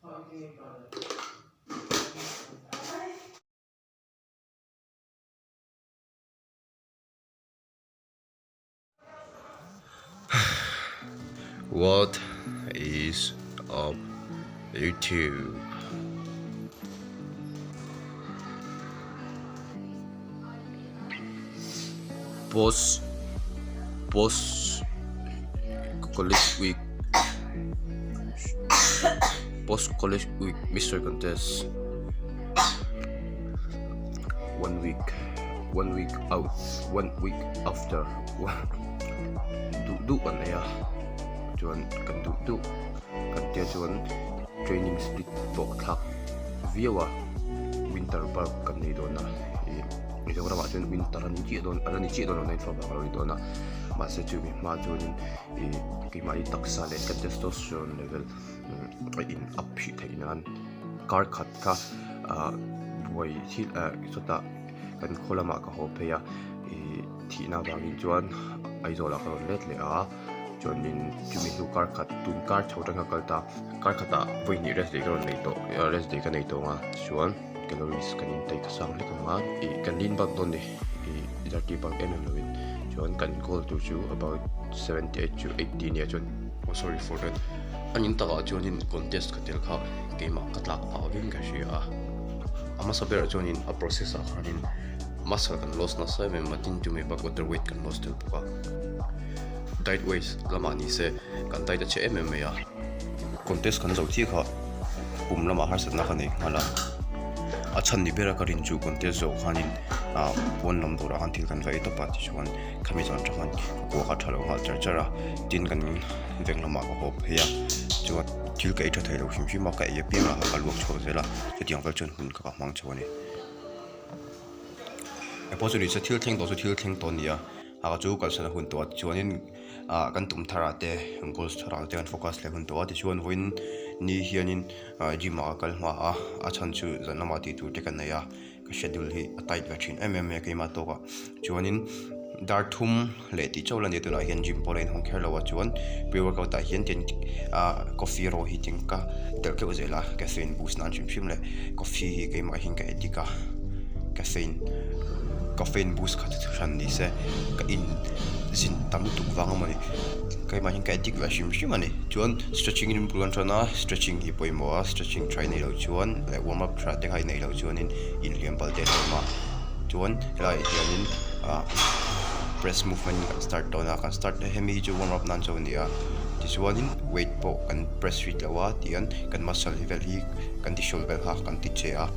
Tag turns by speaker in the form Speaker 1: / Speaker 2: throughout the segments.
Speaker 1: What is up, YouTube? Post college week, post college week Mr. Contest. 1 week out, 1 week after. Do an ya. Chuan kan do kan tia chuan training split to thak viawa winter park kan nei dona i jo rawa chuan winter an chi don nei fa ba ro dona ma se chu mi ma chuan i ki mai taksa le ka testosterone level in up hi thainan car khat ka boy thil sota kan kholama ka ho pheya i thina bangin chuan ai zola ka let le a chuanin chumi lu car khat tun car chhotanga kalta car khata voini rest day ron nei to rest day ka nei to nga chuan calories kanin tai ka sang le ka ma i kanin bag don ni i 30 bag lovin chuan kan goal to chu about 78 to 18 ya chuan sorry for that anin taka chuanin contest ka tel kha keima katlak pa win ka shia ama saber chuanin a process a khanin muscle kan loss na sai me matin chumi bag water weight kan loss tel puka diet ways lama ni se kan diet che MMA ya contest kan zo thi kha lama har sat na khani hala achan ni bera karin chu contest zo khanin one number an thil kan vai to pa ti chuan khami chon thaman ko kha thalo hal chara tin kan veng lama ko hop ya chuan thil ka itha thailo him ma ka ye pia ha kalwak chho zela chetiang vel chon hun ka mang chawani eposuri sa thil theng do so thil theng ton ya aga chu kal sana hun to chuanin kan tum thara te goals thara te kan focus le hun to ti chuan win ni hianin jima kal ma a chan chu zanama ti tu te kan ya ka schedule hi atai ga thin MMA ke ma to ka chuanin dar thum le ti chola ni tu na hian gym polen hong khelo wa chuan pre workout ta hian ten coffee ro hi ting ka tel ke uzela caffeine boost nan chim le coffee hi ke ma hin ka etika caffeine boost khat than ni se ka in zin tam tu wang mani kai ma hin ka dik wa shim ani chuan stretching in pulan chana stretching hi poimo stretching try nei lo chuan le warm up tra te khai nei lo chuan in liam bal te ma chuan helai hianin press movement kan start dona kan start hemi chu warm up nan chaw ni a ti chuanin weight po kan press fit lawa tian kan muscle level hi kan ti shoulder ha kan ti che a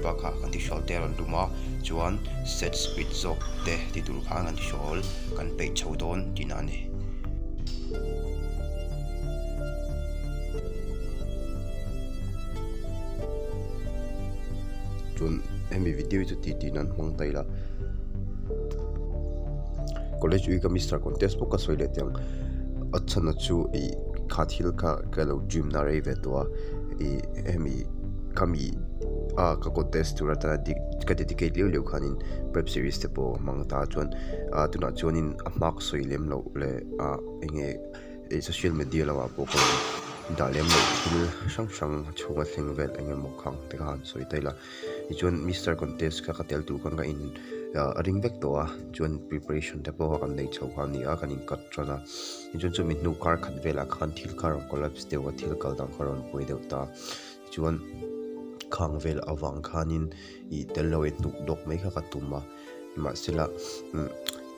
Speaker 1: ba kha kan ti shol te ron duma chuan set speed zok te ti tur kha kan ti shol kan pe chhodon tinani chun emi video chu ti nan hmang taila college week Mr. Contest book ka soile tiang achana chu i khathil kha kalo gym na re ve to i emi kami ka contest tu rata ka dedicate liu khanin prep series te po mangta chuan tuna chuanin a mark soilem lo le enge social media lawa po ko dalem lo thil sang chunga thing vel enge mokhang te khan soi taila I chuan Mr. Contest ka katel tu kan ga in ring vek to chuan preparation te po kan nei chho khan ni kan in kat trana I chuan chu min nu car khat vela khan thil kar collapse te wa thil kal dang karon poi deuta chuan khangvel awang khanin I telloe tuk dok mai kha katuma ma sila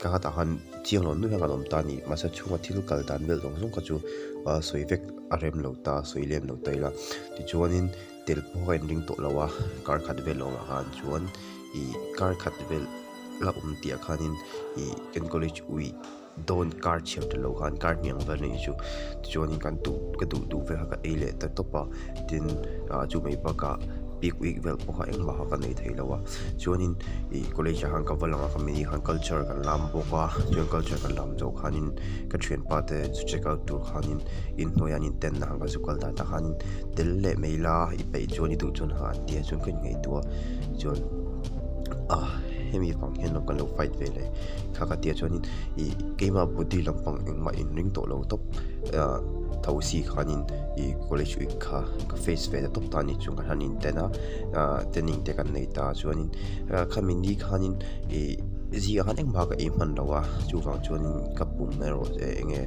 Speaker 1: ka ta han chiang lon nu ha kalom ta ni ma sa chunga thil kal dan vel dong ka chu soivek arem lo ta soilem lo taila ti chuanin tel po ren ring to lawa kar khat vel lo han chuan I kar khat vel la ti khanin I ken college ui don car cheu te lo khan car miang ver nei chu chuanin kan tu ka du ve ha ka ele ta topa tin chu mai pa ka big week vel po ha eng ma ha ka nei theilawa chuanin I college han ka valanga ka mini han culture kan lam bo ka chuan culture kan lam jo khanin ka thren pa te chu check out tur khanin in noyanin ten na ga zukal da ta khanin tel le meila I pe chuan I du chun ha ti chun kan ngei tu chuan hemi phang hian kan lo fight ve le kha ka tia chuanin I game a body lampang engma in ring to lo top thau si khanin I college week kha ka face ve top tani chung kan hanin tena tening te kan nei ta chuanin khamin ni khanin zi han eng ma ka aim han lawa chu wang chuanin ka pum me ro enge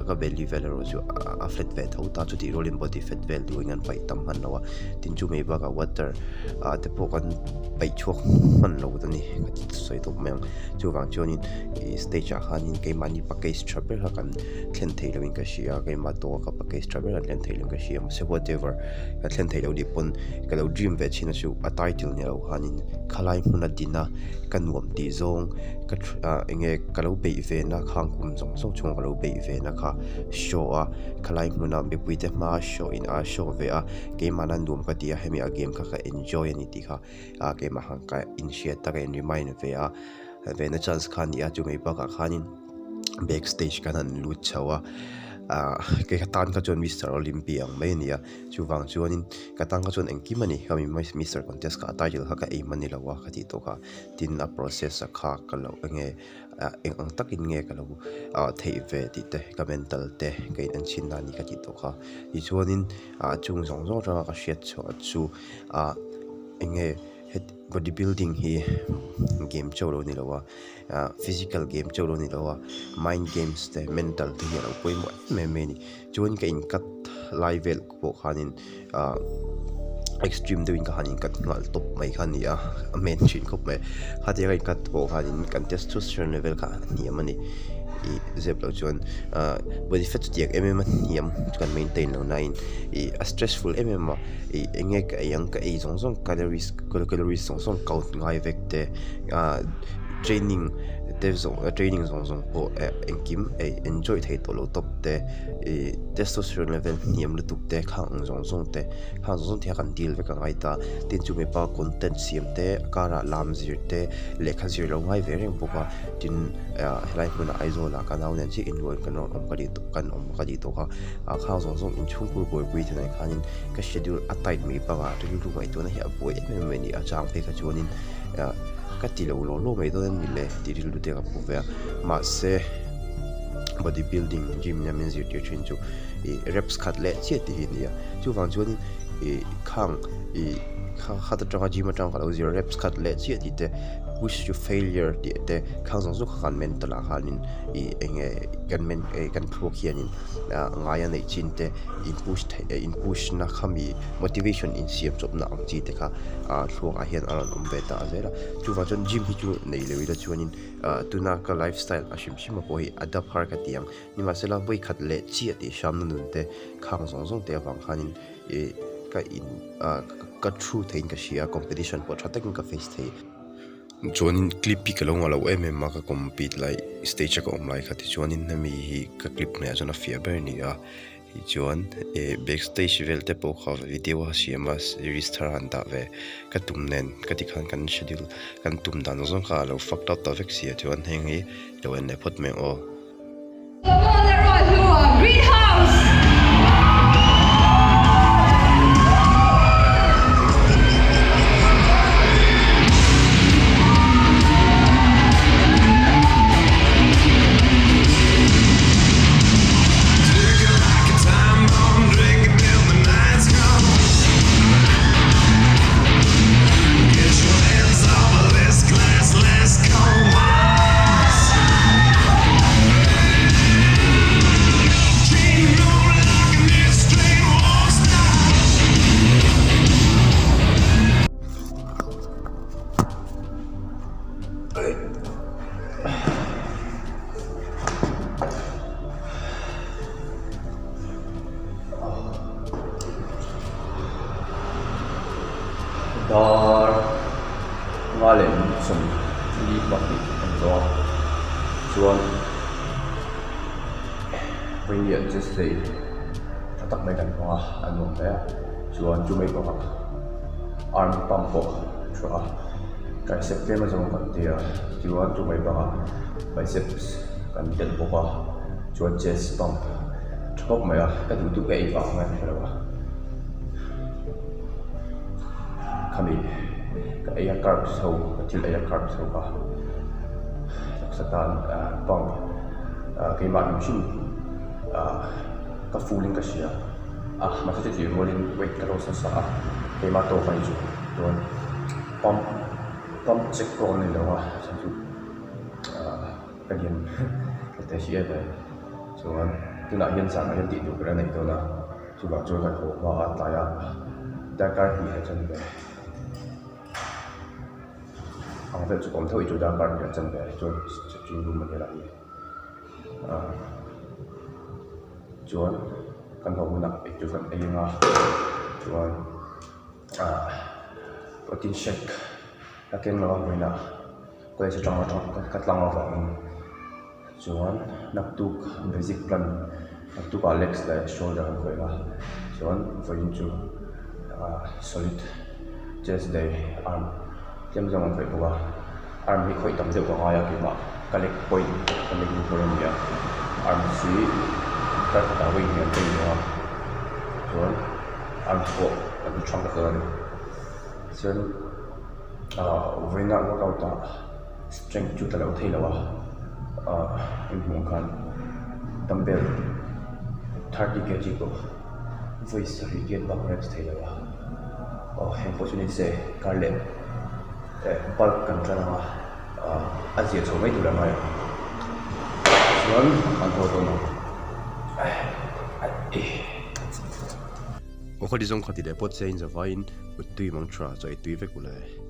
Speaker 1: ka belly vel ro chu a flat ve thau ta chu ti rolling body fat vel doing an pai tam han lawa tin chu me ba ka water te po kan pai chok man lo ta ni ka ti soi top me chu wang chuanin stage a khanin ke mani pa ke strapper ha kan thlen thei lo in ka shia ke ma to ka pa ke strapper thlen thei lo ka shia ma se whatever ka thlen thei lo di pon ka lo dream ve china chu a title ne lo khanin khalai huna dina kan nuam ti zong ka enge kalau be ve na khang kum zong zong chung kalau be ve na kha show a khalai huna be puite ma show in a show ve a ke manan dum ka tia hemi a game ka enjoy ani ti kha a ke ma hang ka initiate ta ka remind ve a ve na chance khan ya chu me ba ka khanin backstage kanan lut chawa ke katan ka chon Mr. Olympia ang mai niya chuwang chuanin katang ka chon engki mani kami Mr. Contest ka title ha ka e mani lawa ka ti to ka tin a process a kha ka lo nge ang takin nge ka lo thei ve ti te ka mental te ke an chin na ni ka ti to ka I chuanin chung zong zong ra ka shet chu nge bodybuilding hi game cholo ni lawa physical game cholo ni lawa mind games te mental te hi lo poi mo me ni chuan ka in kat level ko khanin extreme doing ka hanin kat ngal top mai khan ya men chin khop me hati ka kat ko khanin kan testosterone level ka ni mani I zeblo chuan body fat tiak hiam kan maintain lo nain a stressful enge ka yang ka zong zong calories zong count ngai vekte training training zong po engkim enjoy thei to lo top te testosterone level hiam lutuk te khang zong te kan deal ve ka ngai ta tin chu me pa content siam te kara lam zir te lekha zir lo ngai ve reng boka tin helai huna aizola ka naw nen chi involve kan om ka di to ka khang zong in chung pur boy bui thanai khanin ka schedule a tight me pa ga ri lu mai to na hi a boy me ni a chang pe ka chuanin ka ti lo mai to ni le ti ri lu te ka pu ve ma se bodybuilding gym nya min zir ti chin chu reps khat le che ti hi ni chu wang chuanin khang kha ta tanga gym atang ka lo zir reps khat le che ti te push to failure te khang zong zu khan mental a khanin enge kan thok hianin ngaya nei chin te in push na khami motivation in siam chop na ang chi te kha thok a hian aron om beta azera chu wa chon gym hi chu nei lewi da chuanin tuna ka lifestyle a shim po hi adapt har ka tiang ni ma sela boi khat le chi ati sham nun te khang zong te wang khanin ka in ka true thein ka shia competition po thatek ka face thei chuanin clip pi ka lo ngalo ma ka compete lai stage ka om lai khati chuanin nami hi ka clip ne ajana fia ber ni a hi chuan backstage vel te po kha video ha siama series tharan da ve ka tumnen ka ti khan kan schedule kan tum dan zong kha lo fucked up ta vek sia chuan heng hi lo en ne phot me o Greenhouse dar ngalen som li pati anzo chuan when you just say tatak mai kan wa anom te chuan chu mai ba arm pump po chua tricep ke ma jong kan tia chuan chu mai ba biceps kan tel po ba chuan chest pump thok mai a ka du tu ke ba ngai ba kami ka aya carb so til aya carb so ka satan pang ke ma machine ka fuling ka siya masih ti rolling weight ka sa sa ke ma to kai ju don pump check ko ni lawa sa ju kalian kita siya ba so tu nak yan sang yan ti du kra nei to na chu ba chu ka ko ma ta ya da ka hi ha chan be ang fe chu kom thoi chu da ka ya chan be chu chu lu ma la ni chuan kan ho na ek chu kan ai nga chuan protein shake la ken lo mai na ko se chang ka tlang wa chuan nak tuk basic plan nak tuk alex la shoulder ko la chuan for into solid chest day arm kem jang ko ba arm hi khoi tam de ko aya ki ma collect point collect ko ni ya arm si ka ta wi ni te ni wa chuan arm ko aku chang ka ni chuan overnight workout ta strength chu ta lo thei lawa in mong kan dumbbell 30 kg ko voice regain back reps thei lawa unfortunately se karle bulk kan trana azia so mai tu la mai chuan an to to no o khadi zong khati de pot se in za vain utui mang tra chai tui ve kulai